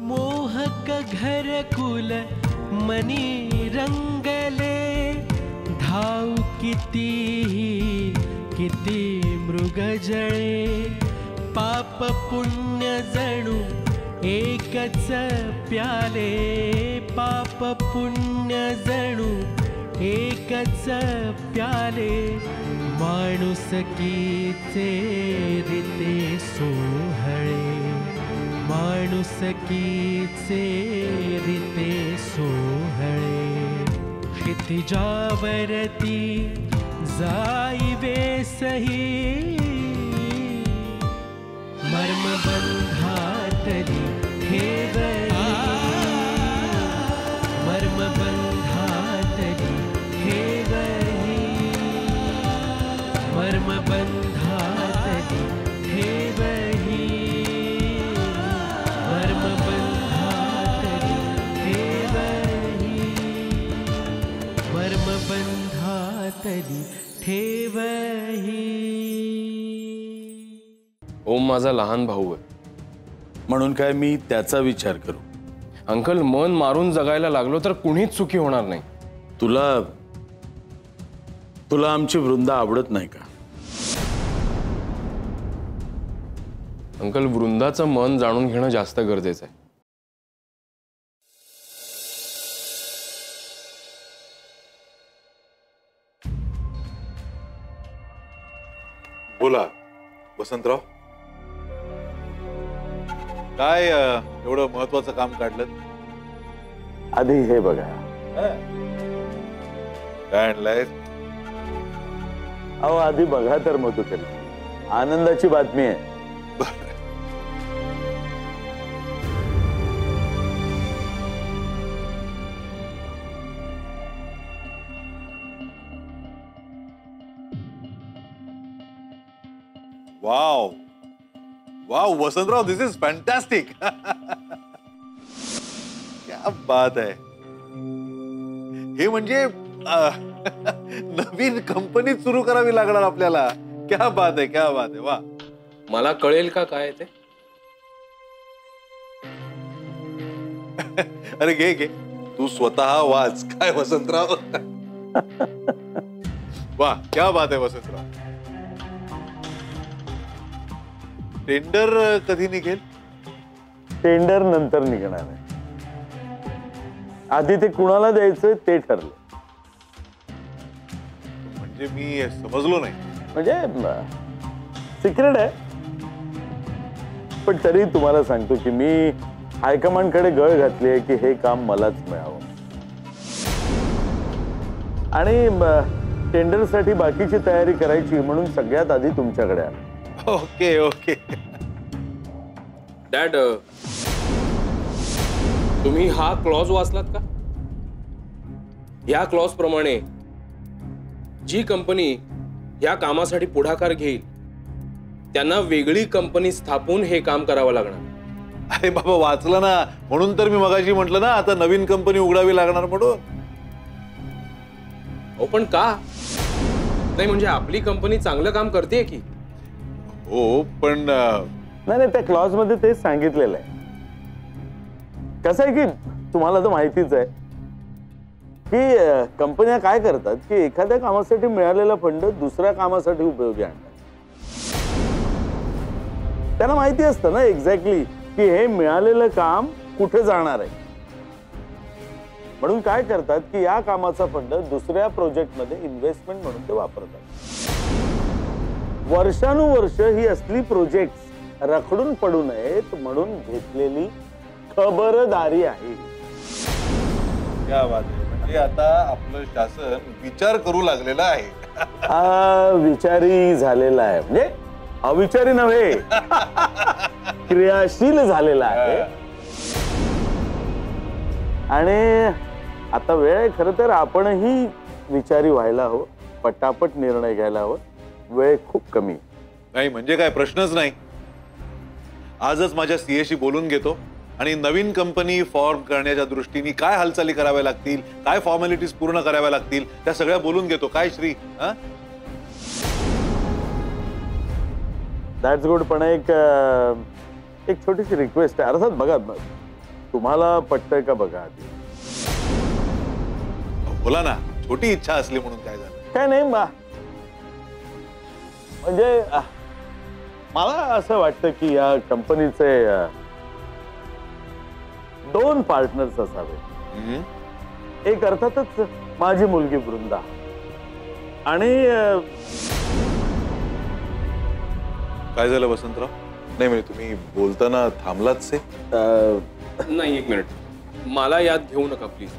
मोहक घर कुल मनी रंगले, धाव किती मृग जळे, पाप पुण्य जणू एकच प्याले, पाप पुण्य जणू एकच प्याले, माणुसकीचे रीते सोहळे, माणुसकीचे रीते सोहळे, क्षितिजावरती जाईवे सही, मर्मबंधातली ठेवली, मर्मबंधातली ठेवली, मर्मबंधातली ठेवली, मर्मबंधातली ठेवली, मर्मबंधातली ठेवली. ओम माझा लहान भाऊ आहे, म्हणून काय मी त्याचा विचार करू? अंकल, मन मारून जगायला लागलो तर कुणीच सुखी होणार नाही. तुला आमची वृंदा आवडत नाही का? अंकल, वृंदाचं मन जाणून घेणं जास्त गरजेचं आहे. बोला वसंतराव, काय एवढं महत्वाचं काम काढलं? आधी हे बघा. काय आणलंय? अहो आधी बघा तर मधुकर, आनंदाची बातमी आहे. Wow wow Vasantrao, this is fantastic. क्या बात आहे. हे म्हणजे नवीन कंपनी सुरू करावी लागणार आपल्याला. क्या बात आहे, क्या बात आहे. वा, मला कळेल का काय ते? अरे घे घे, तू स्वतः वाच. काय वसंतराव. वा, क्या बात आहे वसंतराव. टेंडर कधी निघेल? टेंडर नंतर निघणार आहे. आधी ते कुणाला द्यायचं ते ठरलं. म्हणजे मी समजलो नाही. म्हणजे सिक्रेट आहे, पण तरी तुम्हाला सांगतो की मी हायकमांडकडे गळ घातली आहे की हे काम मलाच मिळावं, आणि टेंडरसाठी बाकीची तयारी करायची म्हणून सगळ्यात आधी तुमच्याकडे आलो. Okay okay. डॅड, तुम्ही हा क्लॉज वाचलात का? या क्लॉज प्रमाणे जी कंपनी या कामासाठी पुढाकार घेईल त्यांना वेगळी कंपनी स्थापून हे काम करावं लागणार. अरे बाबा, वाचलं ना, म्हणून तर मी मगाशी म्हटलं ना आता नवीन कंपनी उघडावी लागणार म्हणून. हो, पण का? नाही म्हणजे आपली कंपनी चांगलं काम करते की. हो, पण नाही, त्या क्लॉज मध्ये तेच सांगितलेलं आहे. कसं आहे की तुम्हाला तर माहितीच आहे की कंपन्या काय करतात की एखाद्या कामासाठी मिळालेला फंड दुसऱ्या कामासाठी उपयोगी आणतात. त्यांना माहिती असतं ना एक्झॅक्टली की हे मिळालेलं काम कुठे जाणार आहे, म्हणून काय करतात की या कामाचा फंड दुसऱ्या प्रोजेक्ट मध्ये इन्व्हेस्टमेंट म्हणून ते वापरतात. वर्षानुवर्ष ही असली प्रोजेक्ट रखडून पडू नयेत म्हणून घेतलेली खबरदारी आहे. क्या बात आहे. म्हणजे आता आपलं शासन विचार करू लागलेला आहे. विचारी झालेला आहे, म्हणजे अविचारी नव्हे, क्रियाशील झालेला आहे. आणि आता वेळ आहे खरं तर आपणही विचारी व्हायला हवं, पटापट निर्णय घ्यायला हवं. वेळ खूप कमी. नाही म्हणजे काय, प्रश्नच नाही. आजच माझ्या सीएशी बोलून घेतो आणि नवीन कंपनी फॉर्म करण्याच्या दृष्टीने काय हालचाली कराव्या लागतील, काय फॉर्मॅलिटीज पूर्ण कराव्या लागतील, त्या सगळ्या बोलून घेतो. काय श्री? That's good. पण एक छोटीशी रिक्वेस्ट आहे. अर्थात बघा, तुम्हाला पटतंय का बघा आधी. बोला ना, छोटी इच्छा असली म्हणून काय झालं? काय नाही, म्हणजे मला असं वाटतं की या कंपनीचे 2 पार्टनर्स असावे. एक अर्थातच माझी मुलगी वृंदा आणि काय झालं वसंतराव? नाही म्हणजे तुम्ही बोलताना थांबलाच नाही, 1 मिनिट, मला यात घेऊ नका प्लीज.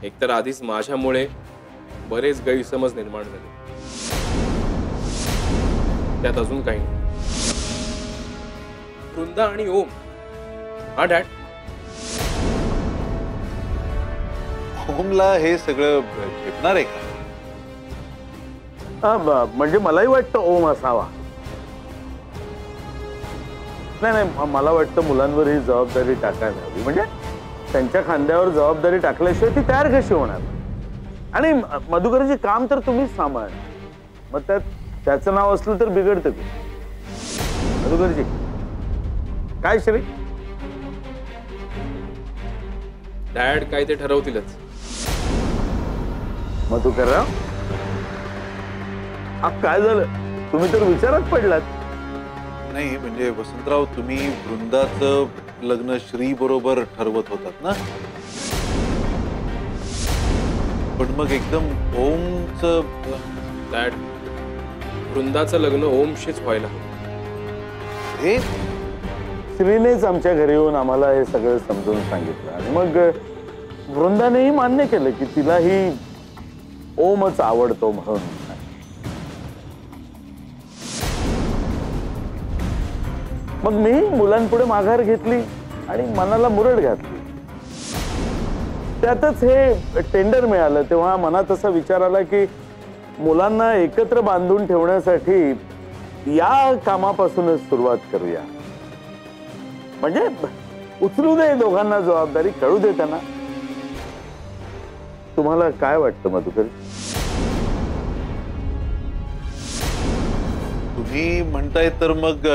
एकतर आधीच माझ्यामुळे बरेच गैरसमज निर्माण झाले, त्यात अजून काही नाही. वृंदा आणि ओम, हा डॅड, ओमला हे सगळं झेपणार आहे का? म्हणजे मलाही वाटतं ओम असावा. नाही, मला वाटतं मुलांवर ही जबाबदारी टाकायला हवी. म्हणजे त्यांच्या खांद्यावर जबाबदारी टाकल्याशिवाय ती तयार कशी होणार? आणि मधुकरजी काम तर तुम्हीच सांभाळ. मग त्याचं नाव असलं तर बिघडतं की. मधुकरजी काय श्री? डॅड काय ते ठरवतीलच. मधुकरराव, काय झालं? तुम्ही तर विचारात पडलात. नाही म्हणजे वसंतराव, तुम्ही वृंदाचं लग्न श्री बरोबर ठरवत होतात ना, पण मग एकदम ओमचं. डॅड, वृंदाचं लग्न ओमशीच व्हायला हवं. हे श्रीनेच आमच्या घरी येऊन आम्हाला हे सगळं समजून सांगितलं आणि मग वृंदानेही मान्य केलं की तिलाही ओमच आवडतो म्हणून. मग मी मुलांपुढे माघार घेतली आणि मनाला मुरड घातली. त्यातच हे टेंडर मिळालं तेव्हा मनात असा विचार आला की मुलांना एकत्र बांधून ठेवण्यासाठी या कामापासूनच सुरुवात करूया. म्हणजे उचलू दे दोघांना जबाबदारी, कळू दे त्यांना. तुम्हाला काय वाटतं मधुकर? तुम्ही म्हणताय तर मग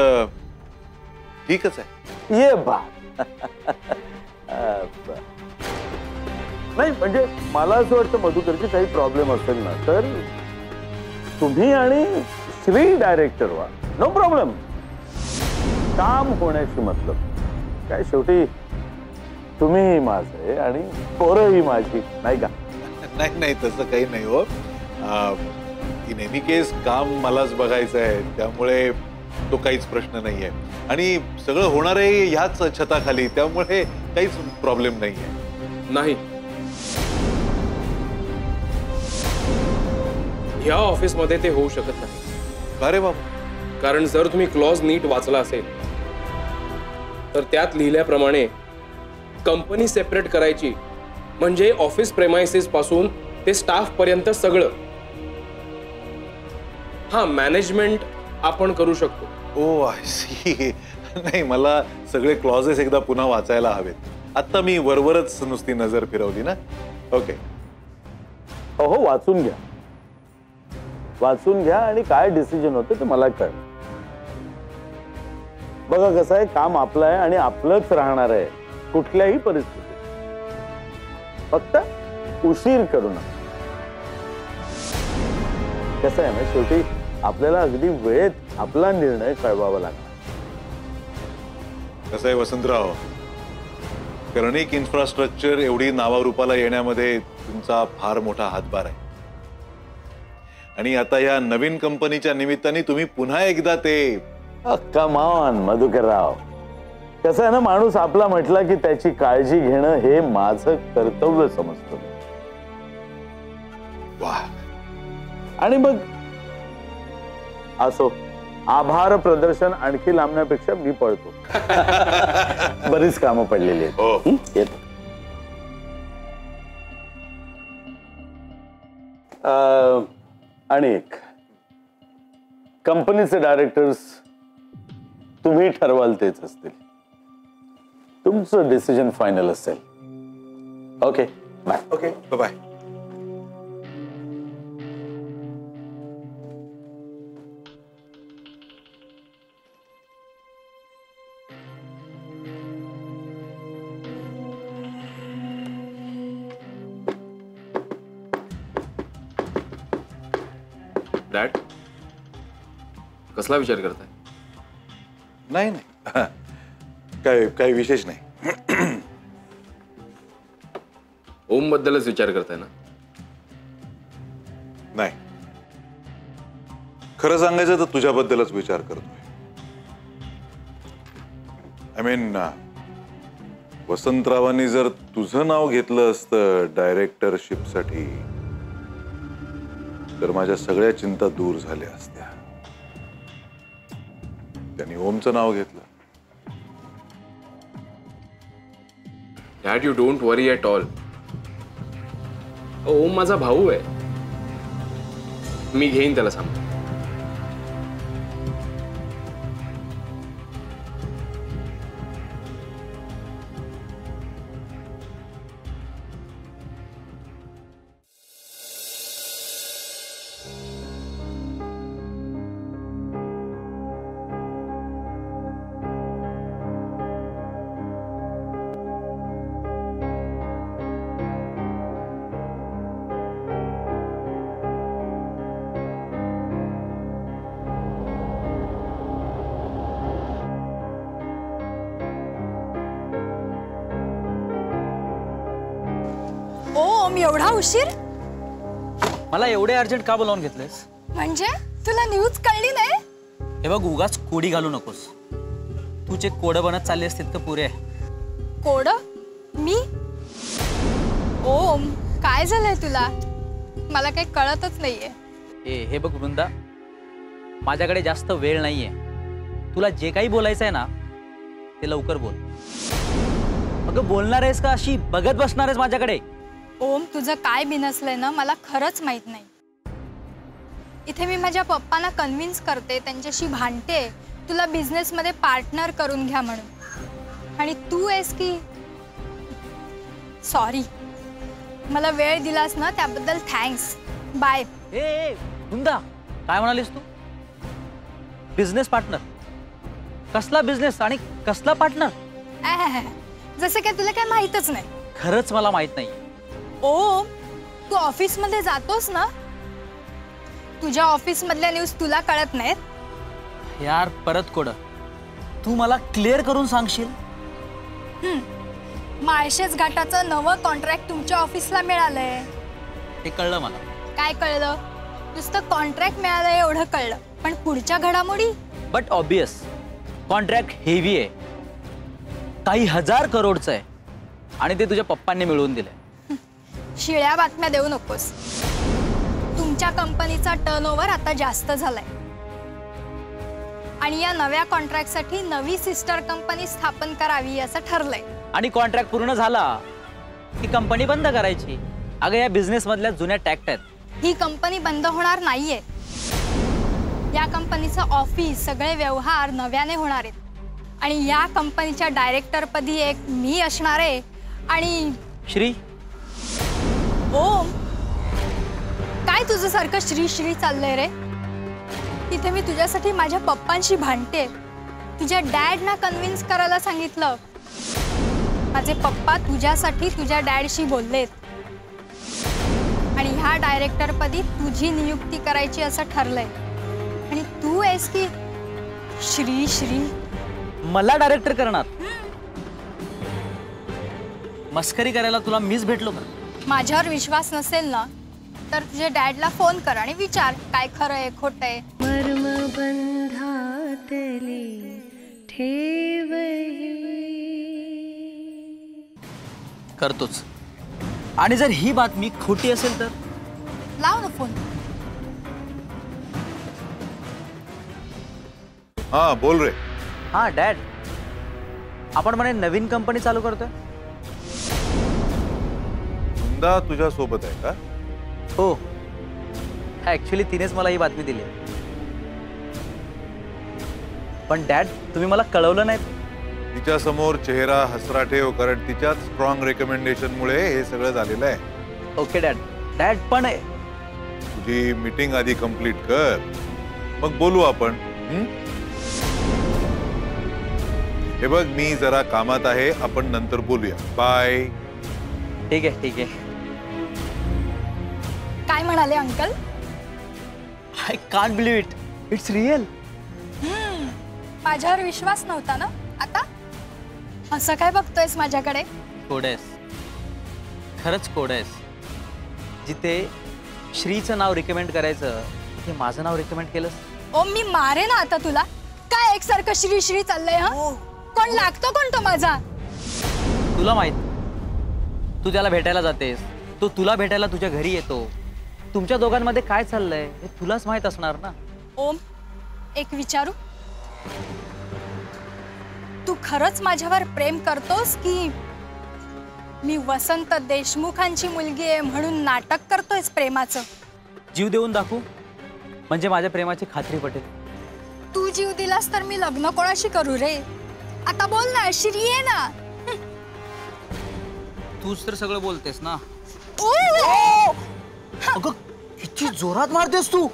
ठीकच आहे. ये बा. नाही म्हणजे मला असं वाटतं मधुकरची काही प्रॉब्लेम असेल ना तर तुम्ही आणि श्री डायरेक्टर व्हा. No problem. काम होण्याशी मतलब काय, शेवटी तुम्ही माझे आणि पोरही माझी, नाही का? नाही नाही, तसं काही नाही हो. इन एनी केस काम मलाच बघायचं आहे, त्यामुळे तो काहीच प्रश्न नाहीये. आणि सगळं होणार आहे ह्याच छताखाली, त्यामुळे काहीच प्रॉब्लेम नाहीये. नाही, ह्या ऑफिसमध्ये ते होऊ शकत नाही. का रे बाबा? कारण जर तुम्ही क्लॉज नीट वाचला असेल तर त्यात लिहिल्याप्रमाणे कंपनी सेपरेट करायची म्हणजे ऑफिस प्रेमायसेस पासून ते स्टाफ पर्यंत सगळं. हा, मॅनेजमेंट आपण करू शकतो. ओ आय सी. नाही, मला सगळे क्लॉजेस एकदा पुन्हा वाचायला हवेत. आता मी वरवरच नुसती नजर फिरवली ना. ओके. हो, वाचून घ्या, वाचून घ्या आणि काय डिसिजन होतं ते मला कळ. बघा कसं आहे, काम आपलं आहे आणि आपलंच राहणार आहे कुठल्याही परिस्थितीत. फक्त उशीर करू नका. कसं आहे ना, शेवटी आपल्याला अगदी वेळेत आपला निर्णय कळवावा लागणार. कसं आहे वसंतराव, कर्णिक इन्फ्रास्ट्रक्चर एवढी नावारूपाला येण्यामध्ये तुमचा फार मोठा हातभार आहे. आणि आता या नवीन कंपनीच्या निमित्ताने तुम्ही पुन्हा एकदा ते. कम ऑन मधुकरराव, कसं आहे ना, माणूस आपला म्हटला की त्याची काळजी घेणं हे माझं कर्तव्य समजतो. वाह. आणि मग असो, आभार प्रदर्शन आणखी लांबण्यापेक्षा मी पळतो. बरीच कामं पडलेली आहेत. येतो. आणि एक, कंपनीचे डायरेक्टर्स तुम्ही ठरवाल तेच असतील. तुमचं डिसिजन फायनल असेल. Okay bye. Okay bye. Dad, कसला विचार करताय? नाही नाही, काय विशेष नाही. ओम बद्दलच विचार करताय ना? नाही, खरं सांगायचं तर तुझ्याबद्दलच विचार करतोय. आय मीन, वसंतरावांनी जर तुझं नाव घेतलं असतं डायरेक्टरशिपसाठी तर माझ्या सगळ्या चिंता दूर झाल्या असत्या. त्यांनी ओमचं नाव घेतलं. Dad, you don't worry at all. Om माझा भाऊ आहे, मी घेईन त्याला सांभाळून. ओम, एवढा उशीर? मला एवढे अर्जंट का बोलावून घेतलेस? म्हणजे तुला न्यूज कळली नाही? हे बघ, उगाच कोडी घालू नकोस. तू जे कोडं बनत चालली असते तितकं पुरे आहे. कोड? मी? ओम, काय झालंय तुला? मला काही कळतच नाहीये. हे बघ वृंदा, माझ्याकडे जास्त वेळ नाहीये. तुला जे काही बोलायचं आहे ना ते लवकर बोल. अगं, बोलणार आहेस का अशी बघत बसणार आहेस माझ्याकडे? ओम, तुझं काय बिनसलंय ना मला खरंच माहित नाही. इथे मी माझ्या पप्पांना कन्व्हिन्स करते, त्यांच्याशी भांडते तुला बिझनेस मध्ये पार्टनर करून घ्या म्हणून, आणि तू आहेस की सॉरी. मला वेळ दिलास ना त्याबद्दल थँक्स. बाय. ए वृंदा, काय म्हणालीस तू? Business partner? कसला बिझनेस आणि कसला पार्टनर? जसं काय तुला काय माहितच नाही? खरंच मला माहित नाही. ओम, तू ऑफिस मध्ये जातोस ना? तुझ्या ऑफिस मधल्या न्यूज तुला कळत नाहीत? यार, परत कोडं तू मला क्लिअर करून सांगशील? माळशेज घाटाचं नवं कॉन्ट्रॅक्ट तुमच्या ऑफिसला मिळालंय. ते कळलं मला. काय कळलं? नुसतं कॉन्ट्रॅक्ट मिळालंय एवढं कळलं, पण पुढच्या घडामोडी? बट ऑब्वियस, कॉन्ट्रॅक्ट हेवी आहे, काही 1000 करोडचं आहे, आणि ते तुझ्या पप्पांनी मिळवून दिलंय. शिळ्या बातम्या देऊ नकोस. तुमच्या कंपनीचा टर्नओव्हर आता जास्त झालाय, आणि या नव्या कॉन्ट्रॅक्टसाठी नवी सिस्टर कंपनी स्थापन करावी असं ठरलंय. आणि कॉन्ट्रॅक्ट पूर्ण झाला की कंपनी बंद करायची. अगं, या बिझनेस मधल्या जुन्या टॅक्ट आहेत. ही कंपनी बंद होणार नाहीये. या कंपनीचं ऑफिस, सगळे व्यवहार नव्याने होणार आहेत, आणि या कंपनीच्या डायरेक्टर पदी एक मी असणार आहे. आणि श्री? ओम, काय तुझं सारखं श्री श्री चाललंय रे? तिथे मी तुझ्यासाठी माझ्या पप्पांशी भांडते. तुझ्या डॅडना कन्व्हिन्स करायला सांगितलं. माझे पप्पा तुझ्यासाठी तुझ्या डॅडशी बोललेत, आणि ह्या डायरेक्टर पदी तुझी नियुक्ती करायची असं ठरलंय. आणि तू आहेस की श्री श्री? मला डायरेक्टर करणार? मस्करी करायला तुला मीच भेटलो का? माझ्यावर विश्वास नसेल ना तर तुझ्या डॅडला फोन कर आणि विचार काय खरं आहे खोटं आहे. मर्मबंधातली ठेवही. करतोच. आणि जर ही बातमी खोटी असेल तर? लाव ना फोन. हा, बोल रे. हा डॅड, आपण म्हणे नवीन कंपनी चालू करतोय. वृंदा तुझ्या सोबत आहे का? हो, ऍक्च्युली तिनेच मला ही बातमी दिली. पण डॅड तुम्ही मला कळवलं नाही. तिच्या समोर चेहरा हसरा ठेव, कारण तिच्याच स्ट्रॉंग रेकमेंडेशन मुळे हे सगळं झालेलं आहे. Okay dad. डॅड पण तुझी मीटिंग आधी कंप्लीट कर, मग बोलू आपण. हे बघ, मी जरा कामात आहे, आपण नंतर बोलूया. बाय. ठीक आहे ठीक आहे. काय म्हणाले uncle? I can't believe it. It's real. माझ्यावर विश्वास नव्हता ना? आता असं काय बघतोयस माझ्याकडे? कोड आहेस, खरंच कोड आहेस. जिथे श्रीचं नाव रिकमेंड करायचं तिथे माझं नाव रिकमेंड केलंस. ओ मी मारे ना आता तुला. काय एकसारखं श्री श्री चाललंय? हा कोण लागतो कोण तो माझा? तुला माहित, तू त्याला भेटायला जातेस, तो तुला भेटायला तुझ्या घरी येतो. तुमच्या दोघांमध्ये काय चाललंय हे तुलाच माहित असणार ना. ओम, एक विचारू? तू खरंच माझ्यावर प्रेम करतोस की मी वसंत देशमुखांची मुलगी आहे म्हणून नाटक करतोयस प्रेमाचं? जीव देऊन दाखवू म्हणजे माझ्या प्रेमाची खात्री पटेल. तू जीव दिलास तर मी लग्न कोणाशी करू रे? आता बोल ना, श्री आहे ना. तूच तर सगळं बोलतेस ना. ओ! अगं किती जोरात मारतेस तू.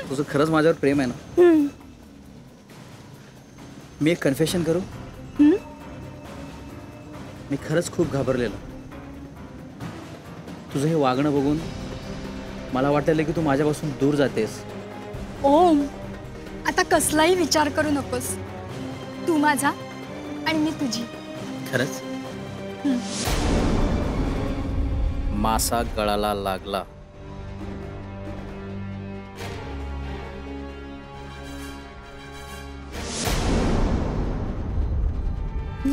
तुझं खरंच माझ्यावर प्रेम आहे ना? मी एक कन्फेशन करू? मी खरंच खूप घाबरलेलो. तुझं हे वागणं बघून मला वाटलं की तू माझ्यापासून दूर जातेस. ओम, आता कसलाही विचार करू नकोस. तू माझा आणि मी तुझी. खरंच? मासा गळाला लागला.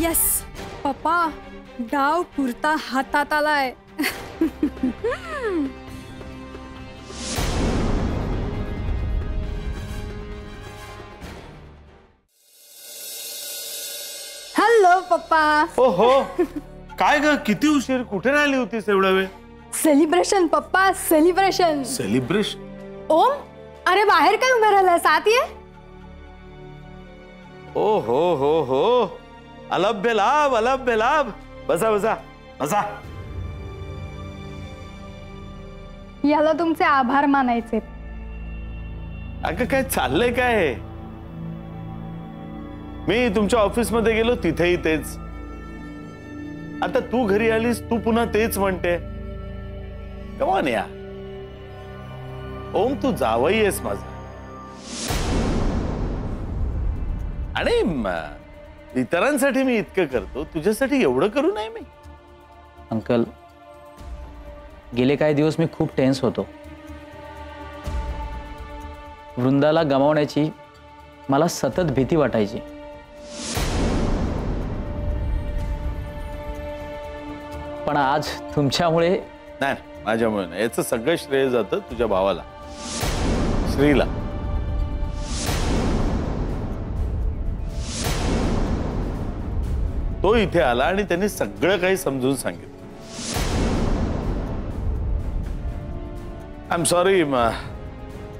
यस पप्पा, डाव पुरता हातात आलाय. हॅलो पप्पा. हो, काय ग, किती उशीर? कुठे राहिली होतीस एवढा वेळ? सेलिब्रेशन पप्पा, सेलिब्रेशन. सेलिब्रेशन? ओम, अरे बाहेर काय उभं राहिलं? साथ ये. ओ हो, अलभ्य लाभ, अलभ्य लाभ. बसा बसा बसा. याला तुमचे आभार मानायचे. अगं काय चाललंय काय? मी तुमच्या ऑफिस मध्ये गेलो, तिथेही तेच. आता तू घरी आलीस, तू पुन्हा तेच म्हणते. कमान या ओम, तू जावई आहेस माझा. आणि इतरांसाठी मी इतकं करतो, तुझ्यासाठी एवढं करू नये मी? अंकल, गेले काही दिवस मी खूप टेन्स होतो. वृंदाला गमावण्याची मला सतत भीती वाटायची. पण आज तुमच्यामुळे नाही, माझ्यामुळे नाही. याचं सगळं श्रेय जातं तुझ्या भावाला, श्रीला. तो इथे आला आणि त्यांनी सगळं काही समजून सांगितलं. आय एम सॉरी,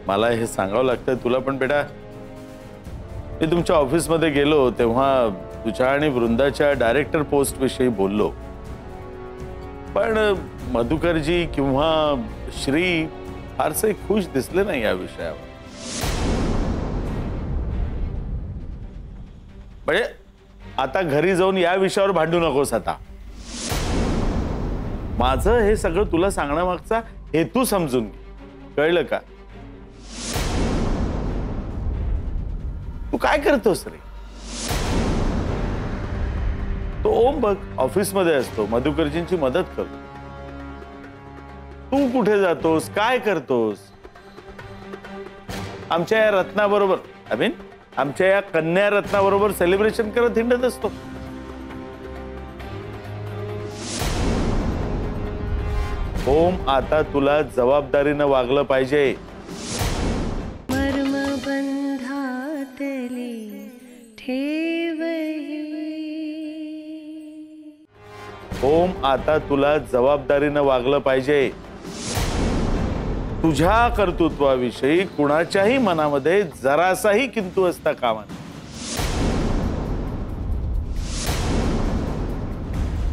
मला हे सांगावं लागतं तुला. पण बेटा, मी तुमच्या ऑफिसमध्ये गेलो तेव्हा तुझ्या आणि वृंदाच्या डायरेक्टर पोस्ट विषयी बोललो. पण मधुकरजी किंवा श्री फारसे खुश दिसले नाही या विषयावर. म्हणजे आता घरी जाऊन या विषयावर भांडू नकोस. आता माझं हे सगळं तुला सांगण्यामागचा हेतू समजून घे, कळलं का? तू काय करतोस रे? तो ओम बघ, ऑफिस मध्ये असतो, मधुकरजींची मदत करतो. तू कुठे जातोस, काय करतोस? आमच्या या रत्नाबरोबर, आय मीन आमच्या या कन्या रत्नाबरोबर सेलिब्रेशन करत हिंडत असतो. ओम, आता तुला जबाबदारीनं वागलं पाहिजे. मर्म बंधातली ठेवही. ओम, आता तुला जबाबदारीनं वागलं पाहिजे. तुझ्या कर्तृत्वाविषयी कुणाच्याही मनामध्ये जरासाही किंतु असता कामा नये.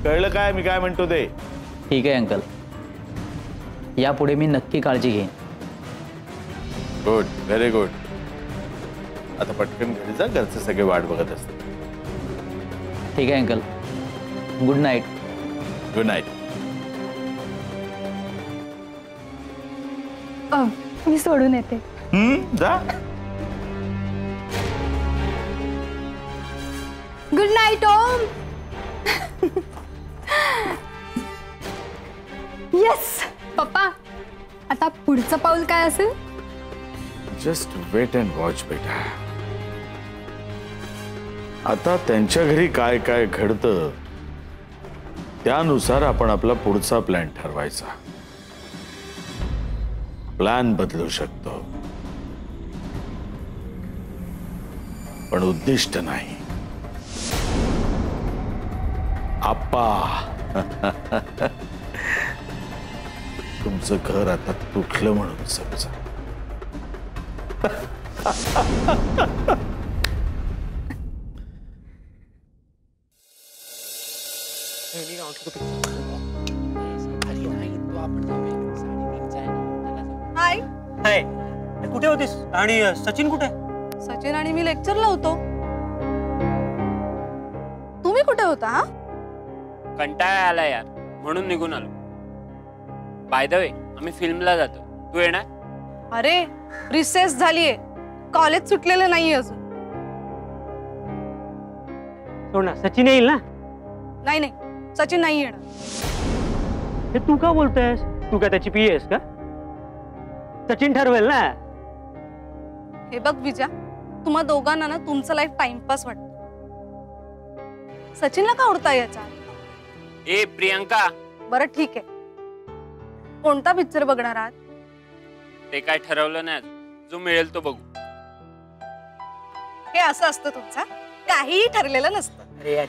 कळलं काय मी काय म्हणतो ते? ठीक आहे अंकल, यापुढे मी नक्की काळजी घेईन. Good, very good. आता पटकन घरी जा, घरचे सगळे वाट बघत असतात. ठीक आहे uncle, good night. Good night. मी सोडून येते. जा. गुड नाईट ओम. येस पप्पा, आता पुढचं पाऊल काय असेल? जस्ट वेट अँड वॉच बेटा. आता त्यांच्या घरी काय काय घडतं त्यानुसार आपण आपला पुढचा प्लॅन ठरवायचा. प्लॅन बदलू शकतो पण उद्दिष्ट नाही. आप्पा, तुमचं घर आता तुटलं म्हणून समजा. हाय. हाय, कुठे होतीस? आणि सचिन कुठे? सचिन आणि मी लेक्चरला होतो. तुम्ही कुठे होता? हा, कंटाळा आला यार, म्हणून निघून आलो. बाय द वे, आम्ही फिल्मला जातो, तू येणार? अरे रिसेस झालीये, कॉलेज सुटलेलं नाहीये अजून. हो ना, सचिन येईल ना? नाही नाही, सचिन नाही येणार. हे तू का बोलतोयस? तू काय त्याची पी आहेस का? सचिन ठरवेल ना. हे बघ विजया, तुम्हा दोघांना ना तुमचं लाईफ टाइमपास वाटतं. सचिनला का आवडता याचा? ए प्रियंका, बरं ठीक आहे, कोणता पिक्चर बघणार आहात? ते काय ठरवलं नाही अजून. जो मिळेल तो बघू. हे असं असतं तुमचं, काहीही ठरलेलं नसतं. अरे यार,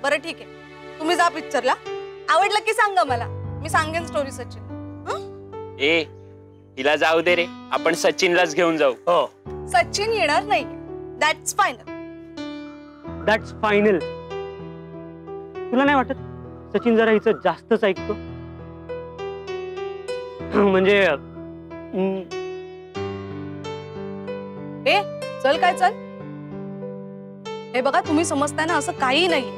बरं ठीक आहे, तुम्ही जा पिक्चरला. आवडलं की सांगा मला, मी सांगेन स्टोरी सचिन. ए हिला जाऊ दे रे, आपण सचिनलाच घेऊन जाऊ. हो, सचिन येणार नाही, दॅट्स फायनल. That's final. तुला नाही वाटत सचिन जरा हिचं जास्तच ऐकतो? म्हणजे ए चल काय चल. हे बघा, तुम्ही समजताय ना, असं काही नाही.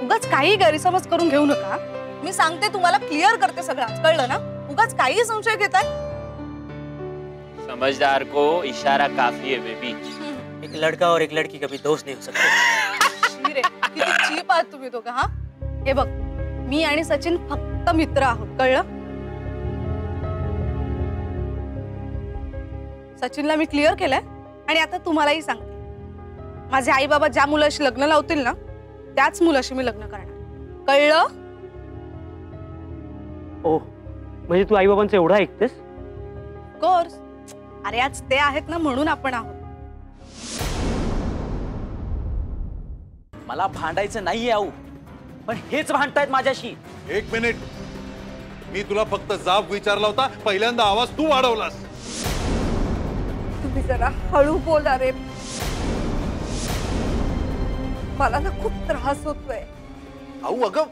उगाच काही गैरसमज करून घेऊ नका. मी सांगते तुम्हाला, क्लिअर करते सगळं, कळलं ना? उगाच काही संशय घेताय. समझदार को इशारा काफी है बेबी. एक लड़का और एक लड़की कभी दोस्त नहीं हो सकते. शी रे, किती चीप आहात तुम्ही दोघं. हा, हे बघ, मी आणि सचिन फक्त मित्र आहोत, कळलं? सचिनला मी क्लिअर केलंय आणि आता तुम्हालाही सांगते, माझे आई बाबा ज्या मुलाशी लग्न लावतील ना, त्याच मुलाशी मी लग्न करणार, कळलं? ओ, म्हणजे तू आई बाबांचं एवढं ऐकतेस? कोर्स. अरे आज ते आहेत ना, म्हणून आपण आहोत. मला भांडायचं नाहीये आऊ, पण हेच भांडतायत माझ्याशी. एक मिनिट, मी तुला फक्त जाब विचारला होता, पहिल्यांदा आवाज तू वाढवलास. तुम्ही जरा हळू बोला रे, मला ना खूप त्रास होतोय. अहो अगं